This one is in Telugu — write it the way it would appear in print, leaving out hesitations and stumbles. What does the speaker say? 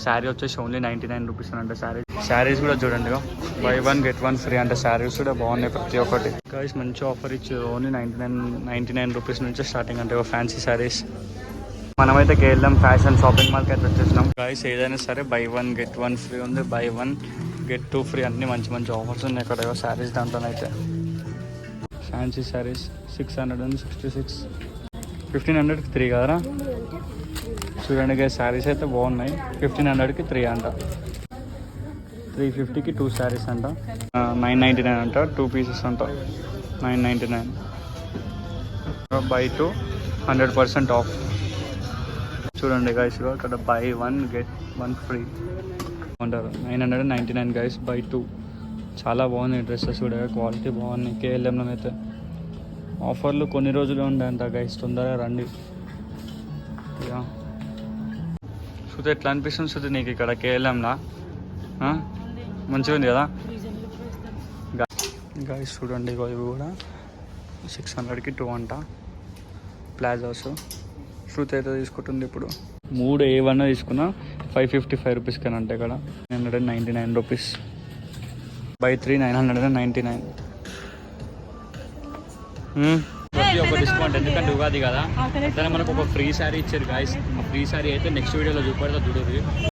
శారీ వచ్చేసి ఓన్లీ 99 రూపీస్ అంటే శారీస్ కూడా చూడండి, బై 1 get 1 ఫ్రీ అంటే శారీస్ కూడా బాగున్నాయి ప్రతి ఒక్కటి. గైస్ మంచి ఆఫర్ ఇచ్చి ఓన్లీ 99 రూపీస్ నుంచి స్టార్టింగ్ అంటే ఫ్యాన్సీ శారీస్. మనమైతే కేఎల్ఎం ఫ్యాషన్ షాపింగ్ మాల్కి అయితే వచ్చేసినాం. గైస్ ఏదైనా సరే బై 1 get 1 ఫ్రీ ఉంది, బై 1 get 2 ఫ్రీ అన్ని మంచి మంచి ఆఫర్స్ ఉన్నాయి ఇక్కడ శారీస్ దాంట్లోనైతే. ఫ్యాన్సీ శారీస్ 666, 1500కి 3 కదరా. చూడండి గైస్ శారీస్ అయితే బాగున్నాయి. 1500కి 3 అంట, 350కి 2 శారీస్ అంట, 999 అంట 2 పీసెస్ అంట, 999. By 2 100% of. చూడండి గైస్ ఇక్కడ బై 1 get 1 ఫ్రీ అంటారు. 999 గైస్ బై 2. చాలా బాగున్నాయి డ్రెస్సెస్ కూడా, క్వాలిటీ బాగున్నాయి. కేఎల్ఎంలో అయితే ఆఫర్లు కొన్ని రోజులే ఉంటాయంట గైస్, తొందరగా రండి. ఇక సుధ ఎట్లా అనిపిస్తుంది సుధ నీకు ఇక్కడ కేఎల్ఎంలా? మంచిగా ఉంది కదా గైస్. చూడండి ఇవి కూడా 600కి 2 అంట ప్లాజోస్. శృతి అయితే తీసుకుంటుంది ఇప్పుడు. 3 ఏవన్నా తీసుకున్నా 555 రూపీస్కి అని అంటే ఇక్కడ 999 రూపీస్. బై 3 999. ఒక డిస్కౌంట్, ఎందుకంటే ఉగాది కదా. అట్లనే మనకు ఒక ఫ్రీ శారీ ఇచ్చారు గాయస్. ఆ ఫ్రీ శారీ అయితే నెక్స్ట్ వీడియోలో చూపెడతా చూడదు.